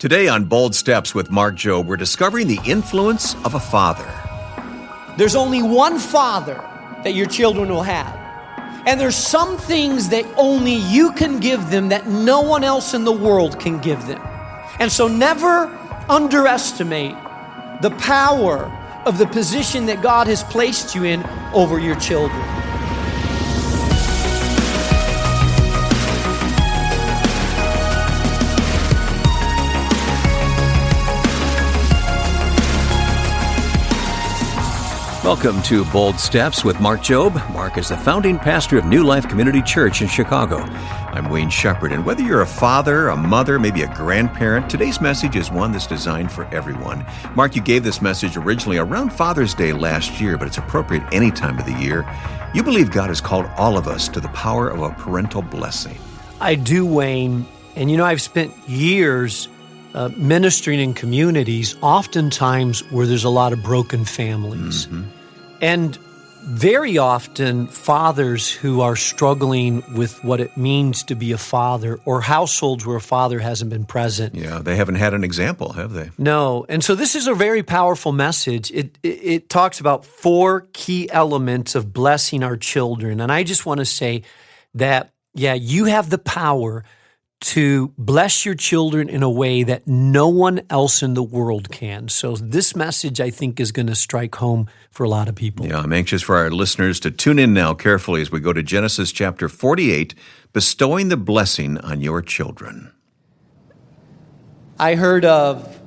Today on Bold Steps with Mark Jobe, we're discovering the influence of a father. There's only one father that your children will have. And there's some things that only you can give them that no one else in the world can give them. And so never underestimate the power of the position that God has placed you in over your children. Welcome to Bold Steps with Mark Jobe. Mark is the founding pastor of New Life Community Church in Chicago. I'm Wayne Shepherd, and whether you're a father, a mother, maybe a grandparent, today's message is one that's designed for everyone. Mark, you gave this message originally around Father's Day last year, but it's appropriate any time of the year. You believe God has called all of us to the power of a parental blessing. I do, Wayne. And you know, I've spent years ministering in communities, oftentimes where there's a lot of broken families. And very often, fathers who are struggling with what it means to be a father, or households where a father hasn't been present. Yeah, they haven't had an example, have they? No. And so this is a very powerful message. It talks about 4 key elements of blessing our children. And I just want to say that, you have the power to bless your children in a way that no one else in the world can. So this message, I think, is going to strike home for a lot of people. Yeah, I'm anxious for our listeners to tune in now carefully as we go to Genesis chapter 48, bestowing the blessing on your children. I heard of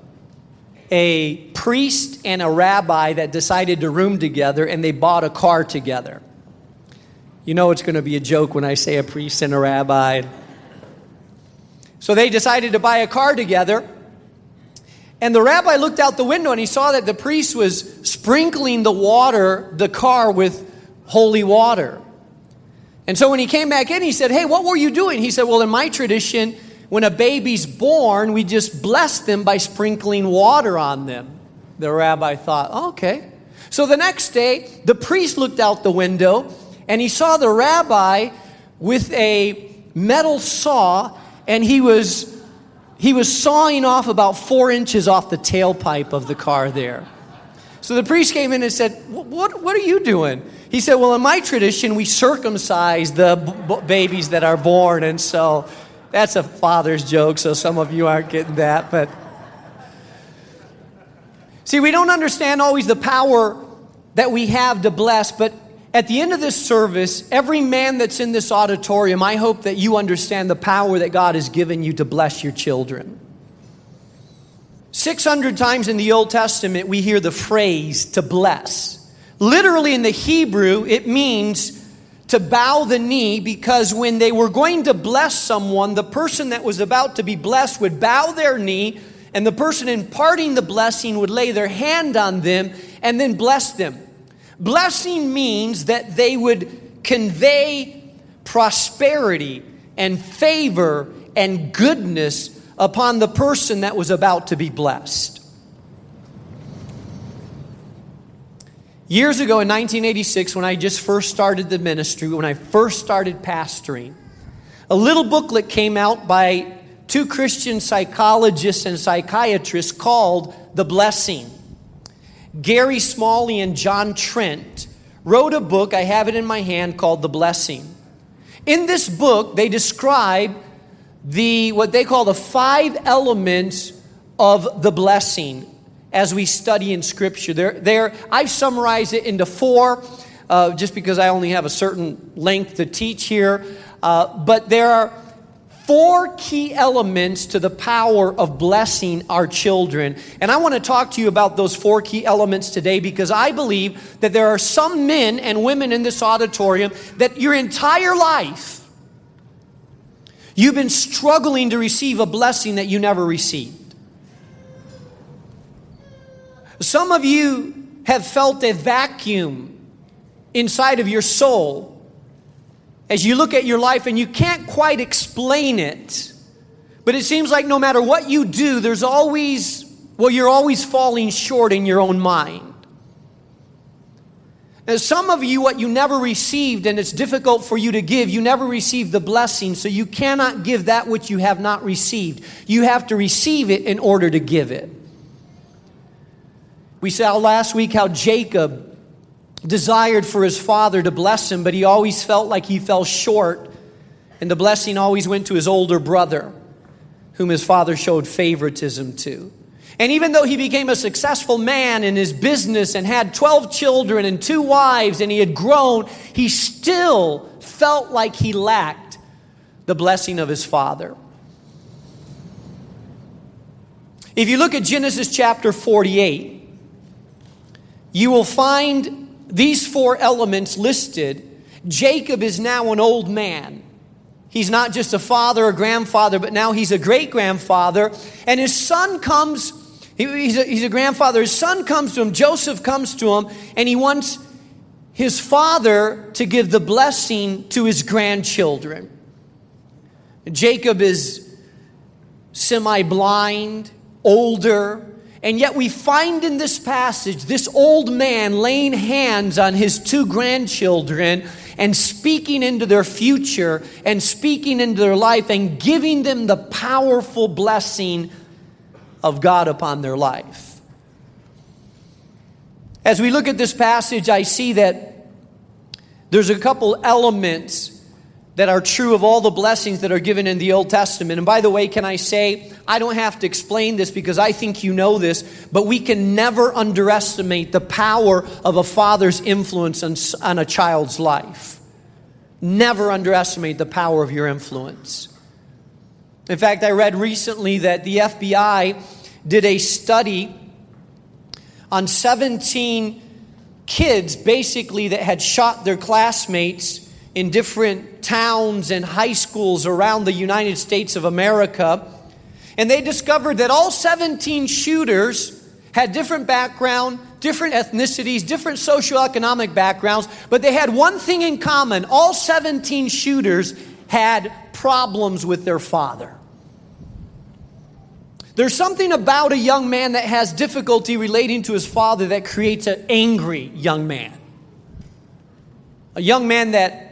a priest and a rabbi that decided to room together, and they bought a car together. You know it's going to be a joke when I say a priest and a rabbi. So they decided to buy a car together, and the rabbi looked out the window and he saw that the priest was sprinkling the car with holy water. And so when he came back in, he said, "Hey, what were you doing?" He said, "Well, in my tradition, when a baby's born, we just bless them by sprinkling water on them." The rabbi thought, okay. So the next day, the priest looked out the window and he saw the rabbi with a metal saw, and he was sawing off about 4 inches off the tailpipe of the car there. So the priest came in and said, what are you doing? He said, "Well, in my tradition, we circumcise the babies that are born." And so that's a father's joke, so some of you aren't getting that. But see, we don't understand always the power that we have to bless, but at the end of this service, every man that's in this auditorium, I hope that you understand the power that God has given you to bless your children. 600 times in the Old Testament, we hear the phrase to bless. Literally in the Hebrew, it means to bow the knee, because when they were going to bless someone, the person that was about to be blessed would bow their knee, and the person imparting the blessing would lay their hand on them and then bless them. Blessing means that they would convey prosperity and favor and goodness upon the person that was about to be blessed. Years ago in 1986, when I just first started the ministry, when I first started pastoring, a little booklet came out by 2 Christian psychologists and psychiatrists called The Blessing. Gary Smalley and John Trent wrote a book, I have it in my hand, called The Blessing. In this book, they describe what they call the 5 elements of the blessing as we study in Scripture. I've summarized it into 4, just because I only have a certain length to teach here. But there are 4 key elements to the power of blessing our children. And I want to talk to you about those 4 key elements today, because I believe that there are some men and women in this auditorium that your entire life, you've been struggling to receive a blessing that you never received. Some of you have felt a vacuum inside of your soul as you look at your life, and you can't quite explain it, but it seems like no matter what you do, you're always falling short in your own mind. And some of you, what you never received, and it's difficult for you to give, you never received the blessing, so you cannot give that which you have not received. You have to receive it in order to give it. We saw last week how Jacob desired for his father to bless him, but he always felt like he fell short, and the blessing always went to his older brother, whom his father showed favoritism to. And even though he became a successful man in his business and had 12 children and 2 wives and he had grown, he still felt like he lacked the blessing of his father. If you look at Genesis chapter 48, you will find these 4 elements listed. Jacob is now an old man. He's not just a father or grandfather, but now he's a great-grandfather. And his son comes, he's a grandfather. His son comes to him, Joseph comes to him, and he wants his father to give the blessing to his grandchildren. Jacob is semi-blind, older, and yet we find in this passage this old man laying hands on his 2 grandchildren and speaking into their future and speaking into their life and giving them the powerful blessing of God upon their life. As we look at this passage, I see that there's a couple elements that are true of all the blessings that are given in the Old Testament. And by the way, can I say, I don't have to explain this because I think you know this, but we can never underestimate the power of a father's influence on a child's life. Never underestimate the power of your influence. In fact, I read recently that the FBI did a study on 17 kids, basically, that had shot their classmates in different towns and high schools around the United States of America. And they discovered that all 17 shooters had different background, different ethnicities, different socioeconomic backgrounds, but they had one thing in common. All 17 shooters had problems with their father. There's something about a young man that has difficulty relating to his father that creates an angry young man. A young man that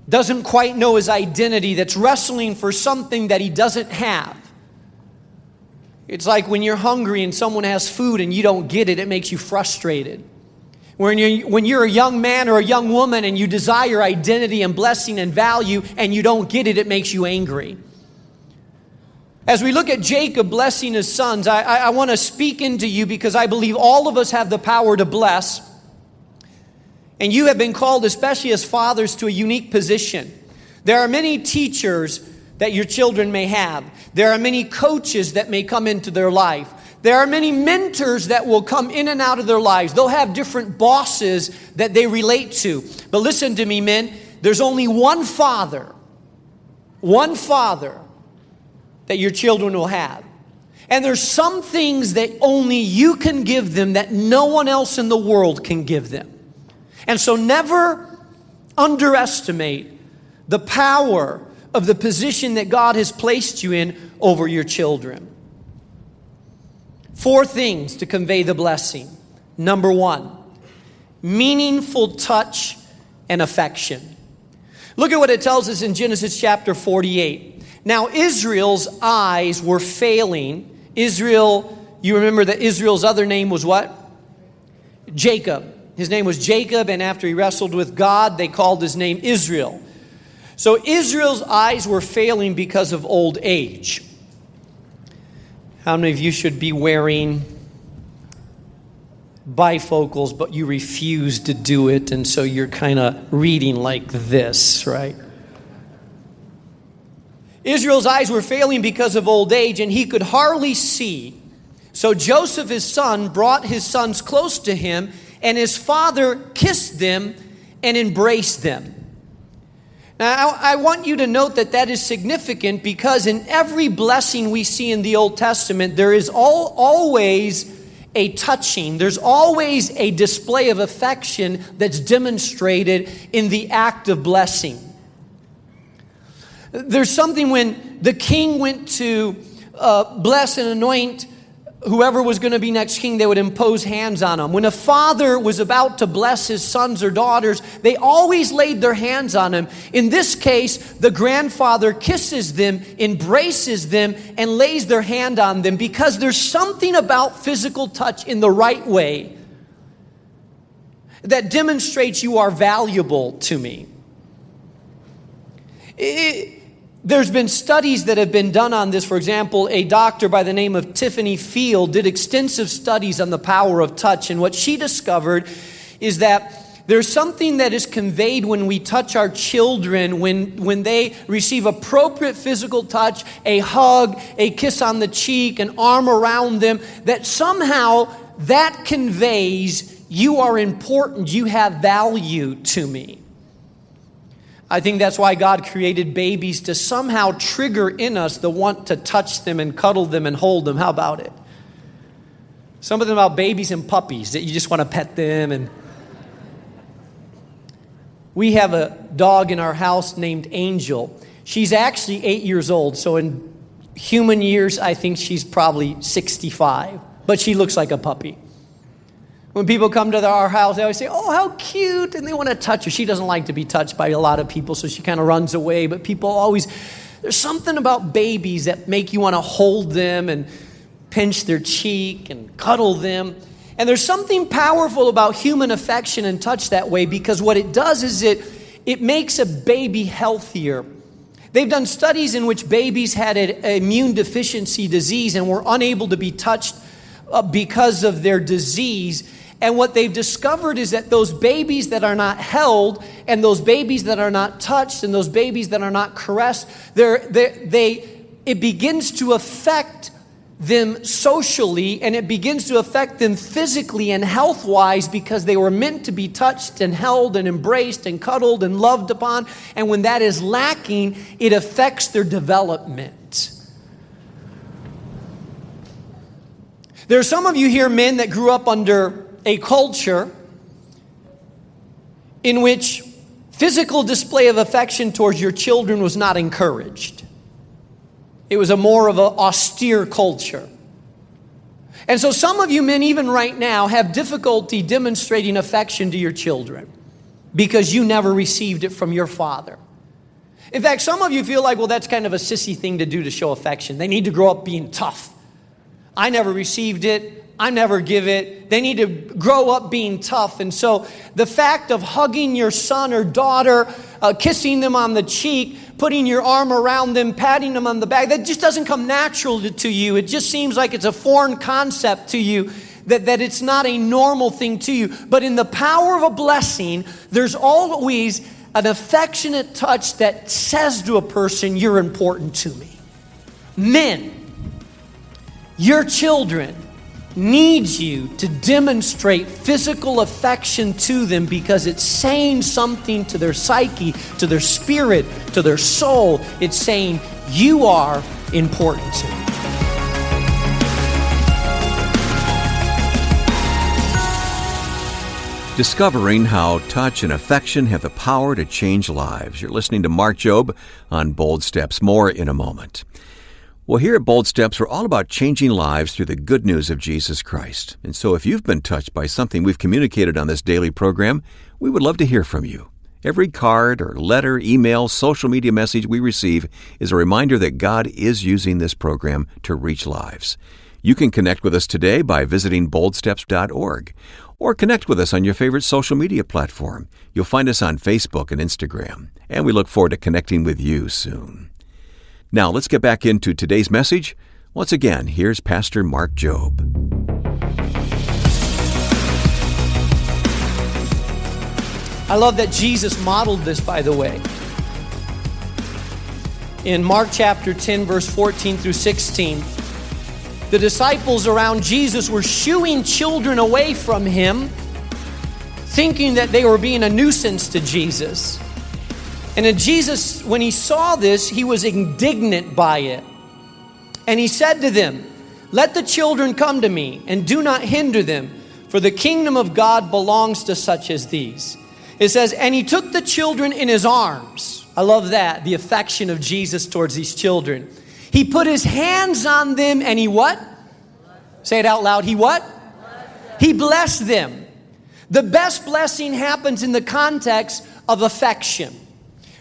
doesn't quite know his identity, that's wrestling for something that he doesn't have. It's like when you're hungry and someone has food and you don't get it, it makes you frustrated. When you're a young man or a young woman and you desire identity and blessing and value and you don't get it, it makes you angry. As we look at Jacob blessing his sons, I want to speak into you because I believe all of us have the power to bless. And you have been called, especially as fathers, to a unique position. There are many teachers that your children may have. There are many coaches that may come into their life. There are many mentors that will come in and out of their lives. They'll have different bosses that they relate to. But listen to me, men. There's only one father that your children will have. And there's some things that only you can give them that no one else in the world can give them. And so never underestimate the power of the position that God has placed you in over your children. 4 things to convey the blessing. Number 1, meaningful touch and affection. Look at what it tells us in Genesis chapter 48. Now Israel's eyes were failing. Israel, you remember that Israel's other name was what? Jacob. His name was Jacob, and after he wrestled with God, they called his name Israel. So Israel's eyes were failing because of old age. How many of you should be wearing bifocals, but you refuse to do it, and so you're kind of reading like this, right? Israel's eyes were failing because of old age, and he could hardly see. So Joseph, his son, brought his sons close to him, and his father kissed them and embraced them. Now, I want you to note that that is significant because in every blessing we see in the Old Testament, there is always a touching. There's always a display of affection that's demonstrated in the act of blessing. There's something when the king went to bless and anoint whoever was going to be next king, they would impose hands on them. When a father was about to bless his sons or daughters, they always laid their hands on them. In this case, the grandfather kisses them, embraces them, and lays their hand on them because there's something about physical touch in the right way that demonstrates you are valuable to me. There's been studies that have been done on this. For example, a doctor by the name of Tiffany Field did extensive studies on the power of touch. And what she discovered is that there's something that is conveyed when we touch our children, when they receive appropriate physical touch, a hug, a kiss on the cheek, an arm around them, that somehow that conveys you are important, you have value to me. I think that's why God created babies, to somehow trigger in us the want to touch them and cuddle them and hold them. How about it? Something about babies and puppies that you just want to pet them. And we have a dog in our house named Angel. She's actually 8 years old, so in human years, I think she's probably 65, but she looks like a puppy. When people come to our house, they always say, "Oh, how cute," and they want to touch her. She doesn't like to be touched by a lot of people, so she kind of runs away. But people always, there's something about babies that make you want to hold them and pinch their cheek and cuddle them. And there's something powerful about human affection and touch that way, because what it does is it makes a baby healthier. They've done studies in which babies had an immune deficiency disease and were unable to be touched because of their disease. And what they've discovered is that those babies that are not held, and those babies that are not touched, and those babies that are not caressed, it begins to affect them socially, and it begins to affect them physically and health-wise, because they were meant to be touched and held and embraced and cuddled and loved upon. And when that is lacking, it affects their development. There are some of you here, men, that grew up under a culture in which physical display of affection towards your children was not encouraged. It was a more of an austere culture. And so some of you men, even right now, have difficulty demonstrating affection to your children because you never received it from your father. In fact, some of you feel like, well, that's kind of a sissy thing to do to show affection. They need to grow up being tough. I never received it. I never give it. They need to grow up being tough. And so the fact of hugging your son or daughter, kissing them on the cheek, putting your arm around them, patting them on the back, that just doesn't come natural to you. It just seems like it's a foreign concept to you, that it's not a normal thing to you. But in the power of a blessing, there's always an affectionate touch that says to a person, "You're important to me." Men, your children needs you to demonstrate physical affection to them, because it's saying something to their psyche, to their spirit, to their soul. It's saying, "You are important to me." Discovering how touch and affection have the power to change lives. You're listening to Mark Jobe on Bold Steps. More in a moment. Well, here at Bold Steps, we're all about changing lives through the good news of Jesus Christ. And so if you've been touched by something we've communicated on this daily program, we would love to hear from you. Every card or letter, email, social media message we receive is a reminder that God is using this program to reach lives. You can connect with us today by visiting boldsteps.org, or connect with us on your favorite social media platform. You'll find us on Facebook and Instagram, and we look forward to connecting with you soon. Now, let's get back into today's message. Once again, here's Pastor Mark Jobe. I love that Jesus modeled this, by the way. In Mark chapter 10, verse 14 through 16, the disciples around Jesus were shooing children away from him, thinking that they were being a nuisance to Jesus. And then Jesus, when he saw this, he was indignant by it. And he said to them, "Let the children come to me, and do not hinder them, for the kingdom of God belongs to such as these." It says, and he took the children in his arms. I love that, the affection of Jesus towards these children. He put his hands on them, and he what? Say it out loud. He what? He blessed them. The best blessing happens in the context of affection.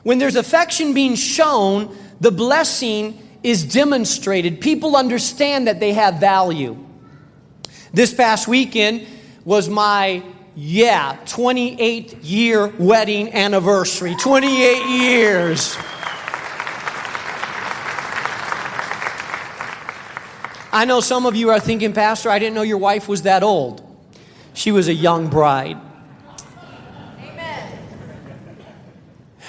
When there's affection being shown, the blessing is demonstrated. People understand that they have value. This past weekend was my 28-year wedding anniversary. 28 years. I know some of you are thinking, Pastor, I didn't know your wife was that old. She was a young bride. Amen.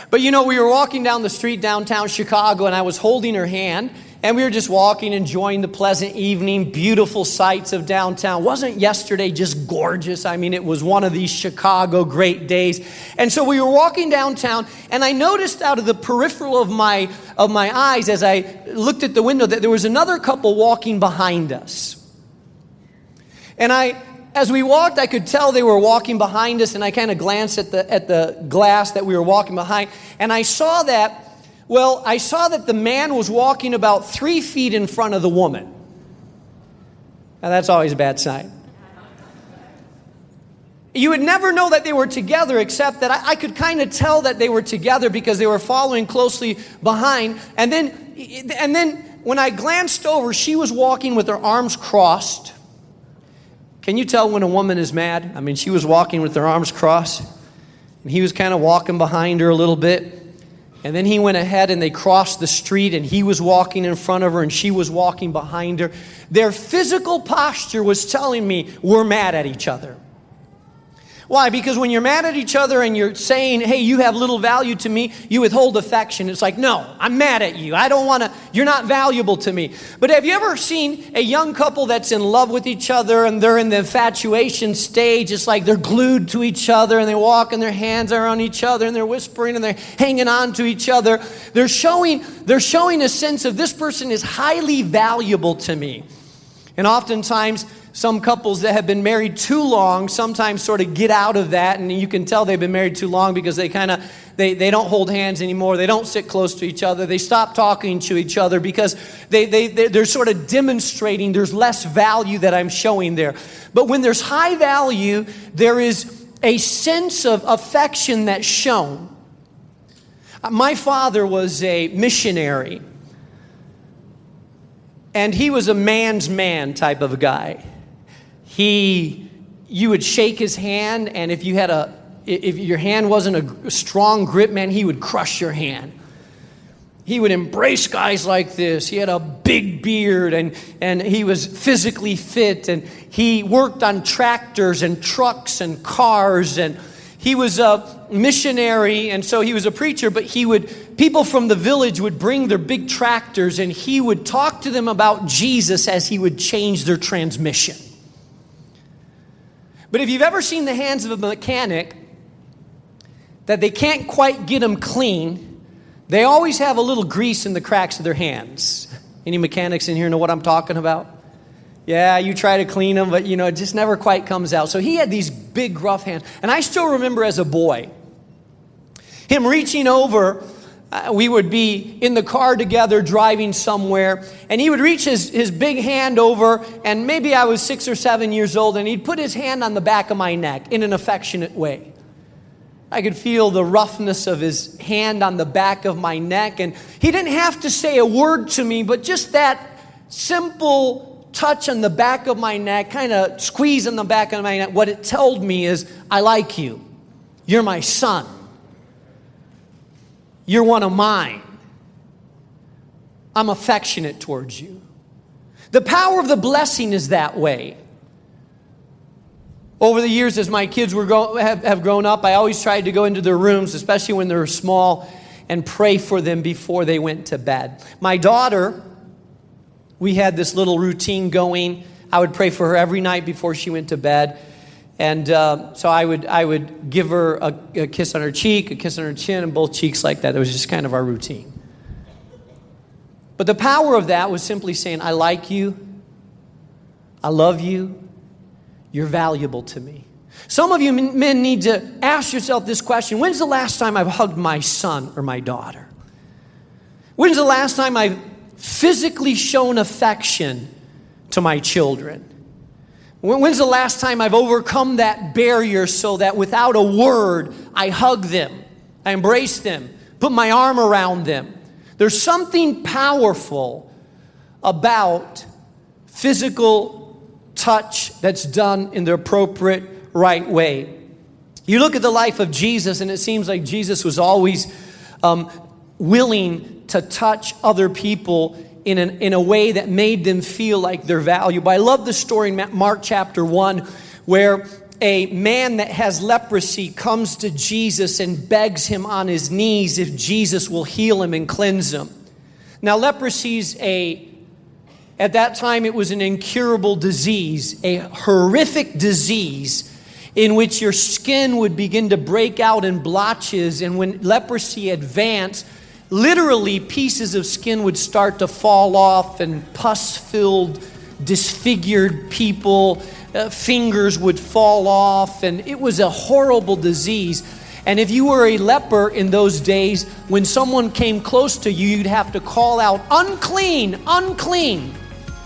But you know, we were walking down the street downtown Chicago, and I was holding her hand, and we were just walking, enjoying the pleasant evening, beautiful sights of downtown. Wasn't yesterday just gorgeous? I mean, it was one of these Chicago great days. And so we were walking downtown, and I noticed out of the peripheral of my eyes as I looked at the window that there was another couple walking behind us. And as we walked, I could tell they were walking behind us, and I kind of glanced at the glass that we were walking behind, and I saw that the man was walking about 3 feet in front of the woman. Now, that's always a bad sign. You would never know that they were together, except that I could kind of tell that they were together because they were following closely behind. And then when I glanced over, she was walking with her arms crossed. Can you tell when a woman is mad? I mean, she was walking with her arms crossed, and he was kind of walking behind her a little bit. And then he went ahead and they crossed the street, and he was walking in front of her and she was walking behind her. Their physical posture was telling me we're mad at each other. Why? Because when you're mad at each other and you're saying, hey, you have little value to me, you withhold affection. It's like, no, I'm mad at you. I don't want to, you're not valuable to me. But have you ever seen a young couple that's in love with each other and they're in the infatuation stage? It's like they're glued to each other and they walk and their hands are on each other and they're whispering and they're hanging on to each other. They're showing a sense of this person is highly valuable to me. And oftentimes, some couples that have been married too long sometimes sort of get out of that, and you can tell they've been married too long because they don't hold hands anymore. They don't sit close to each other. They stop talking to each other because they're sort of demonstrating there's less value that I'm showing there. But when there's high value, there is a sense of affection that's shown. My father was a missionary, and he was a man's man type of a guy. You would shake his hand, and if your hand wasn't a strong grip, man, he would crush your hand. He would embrace guys like this. He had a big beard, and he was physically fit, and he worked on tractors and trucks and cars, and he was a missionary, and so he was a preacher, but people from the village would bring their big tractors, and he would talk to them about Jesus as he would change their transmission. But if you've ever seen the hands of a mechanic, that they can't quite get them clean, they always have a little grease in the cracks of their hands. Any mechanics in here know what I'm talking about? Yeah, you try to clean them, but it just never quite comes out. So he had these big, rough hands. And I still remember as a boy, him reaching over. We would be in the car together driving somewhere, and he would reach his big hand over, and maybe I was 6 or 7 years old, and he'd put his hand on the back of my neck in an affectionate way. I could feel the roughness of his hand on the back of my neck, and he didn't have to say a word to me, but just that simple touch on the back of my neck, kind of squeeze on the back of my neck, what it told me is, I like you. You're my son. You're one of mine. I'm affectionate towards you. The power of the blessing is that way. Over the years, as my kids have grown up, I always tried to go into their rooms, especially when they were small, and pray for them before they went to bed. My daughter, we had this little routine going. I would pray for her every night before she went to bed. And so I would give her a kiss on her cheek, a kiss on her chin, and both cheeks like that. It was just kind of our routine. But the power of that was simply saying, I like you, I love you, you're valuable to me. Some of you men need to ask yourself this question: when's the last time I've hugged my son or my daughter? When's the last time I've physically shown affection to my children? When's the last time I've overcome that barrier so that without a word, I hug them, I embrace them, put my arm around them? There's something powerful about physical touch that's done in the appropriate right way. You look at the life of Jesus, and it seems like Jesus was always willing to touch other people in a way that made them feel like they're valuable. I love the story in Mark chapter 1 where a man that has leprosy comes to Jesus and begs him on his knees if Jesus will heal him and cleanse him. Now, leprosy's at that time it was an incurable disease, a horrific disease in which your skin would begin to break out in blotches, and when leprosy advanced, literally pieces of skin would start to fall off, and pus-filled, disfigured people, fingers would fall off, and it was a horrible disease. And if you were a leper in those days, when someone came close to you, you'd have to call out, "Unclean, unclean."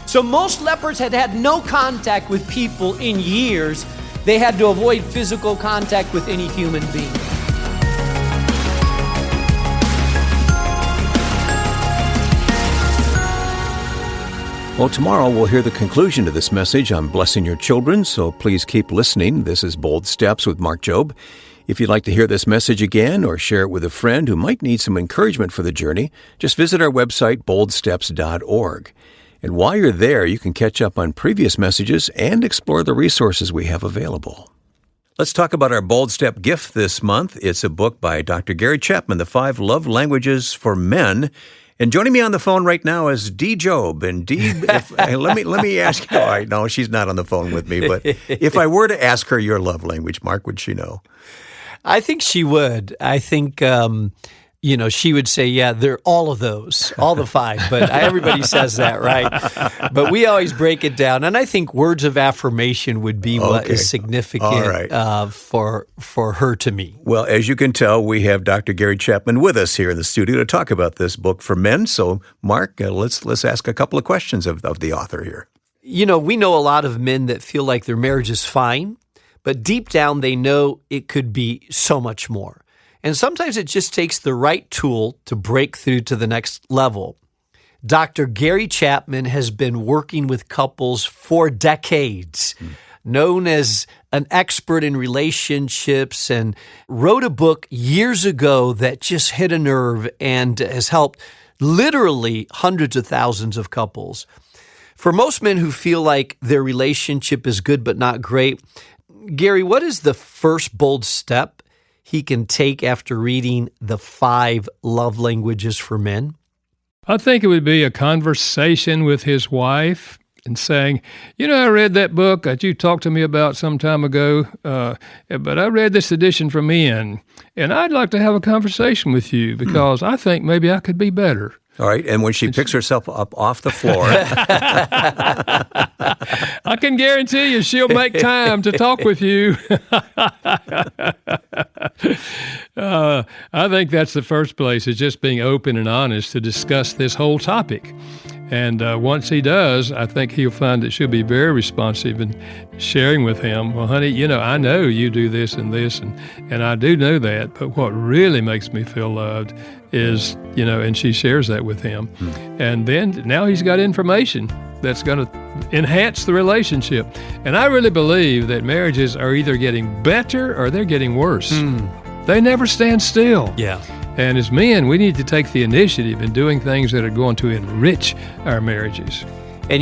So most lepers had had no contact with people in years. They had to avoid physical contact with any human being. Well, tomorrow we'll hear the conclusion to this message on blessing your children, so please keep listening. This is Bold Steps with Mark Jobe. If you'd like to hear this message again or share it with a friend who might need some encouragement for the journey, just visit our website, boldsteps.org. And while you're there, you can catch up on previous messages and explore the resources we have available. Let's talk about our Bold Step gift this month. It's a book by Dr. Gary Chapman, The 5 Love Languages for Men. And joining me on the phone right now is Dee Jobe. And Dee, let me ask you. All right, no, she's not on the phone with me. But if I were to ask her your love language, Mark, would she know? I think she would. I think, she would say, yeah, they're all of those, all the 5. But everybody says that, right? But we always break it down. And I think words of affirmation would be what is significant for her to me. Well, as you can tell, we have Dr. Gary Chapman with us here in the studio to talk about this book for men. So, Mark, let's ask a couple of questions of the author here. You know, we know a lot of men that feel like their marriage is fine, but deep down they know it could be so much more. And sometimes it just takes the right tool to break through to the next level. Dr. Gary Chapman has been working with couples for decades, known as an expert in relationships, and wrote a book years ago that just hit a nerve and has helped literally hundreds of thousands of couples. For most men who feel like their relationship is good but not great, Gary, what is the first bold step he can take after reading the 5 love languages for men? I think it would be a conversation with his wife and saying, I read that book that you talked to me about some time ago, but I read this edition for men, and I'd like to have a conversation with you because I think maybe I could be better. All right, and when she picks herself up off the floor. I can guarantee you she'll make time to talk with you. I think that's the first place, is just being open and honest to discuss this whole topic. And once he does, I think he'll find that she'll be very responsive in sharing with him, well, honey, I know you do this, and I do know that, but what really makes me feel loved is, and she shares that with him. And then now he's got information that's going to enhance the relationship. And I really believe that marriages are either getting better or they're getting worse. They never stand still. Yeah. And as men, we need to take the initiative in doing things that are going to enrich our marriages. And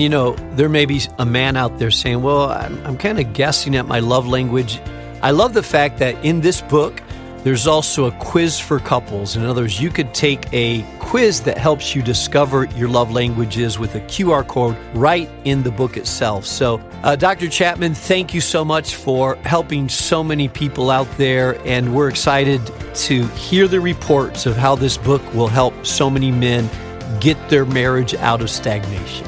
there may be a man out there saying, well, I'm kind of guessing at my love language. I love the fact that in this book, there's also a quiz for couples. In other words, you could take a quiz that helps you discover your love languages with a QR code right in the book itself. So, Dr. Chapman, thank you so much for helping so many people out there. And we're excited to hear the reports of how this book will help so many men get their marriage out of stagnation.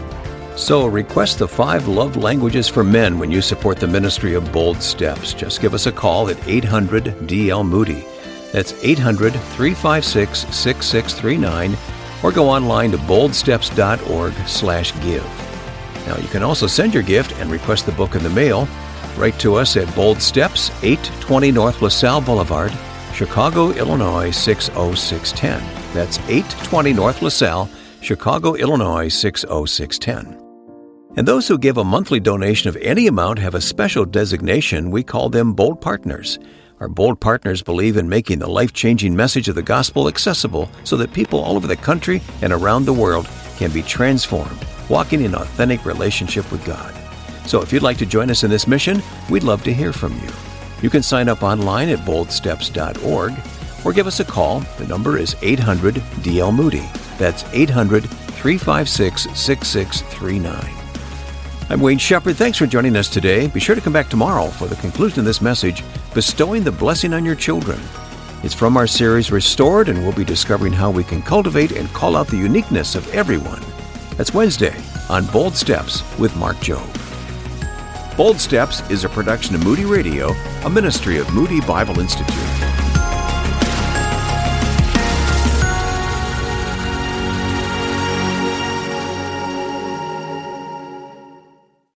So request the 5 love languages for men when you support the ministry of Bold Steps. Just give us a call at 800-DL-MOODY. That's 800-356-6639, or go online to boldsteps.org/give. Now, you can also send your gift and request the book in the mail. Write to us at Bold Steps, 820 North LaSalle Boulevard, Chicago, Illinois, 60610. That's 820 North LaSalle, Chicago, Illinois, 60610. And those who give a monthly donation of any amount have a special designation. We call them Bold Partners. Our Bold Partners believe in making the life-changing message of the gospel accessible so that people all over the country and around the world can be transformed, walking in authentic relationship with God. So if you'd like to join us in this mission, we'd love to hear from you. You can sign up online at boldsteps.org or give us a call. The number is 800-DL-MOODY. That's 800-356-6639. I'm Wayne Shepherd. Thanks for joining us today. Be sure to come back tomorrow for the conclusion of this message, Bestowing the Blessing on Your Children. It's from our series Restored, and we'll be discovering how we can cultivate and call out the uniqueness of everyone. That's Wednesday on Bold Steps with Mark Jobe. Bold Steps is a production of Moody Radio, a ministry of Moody Bible Institute.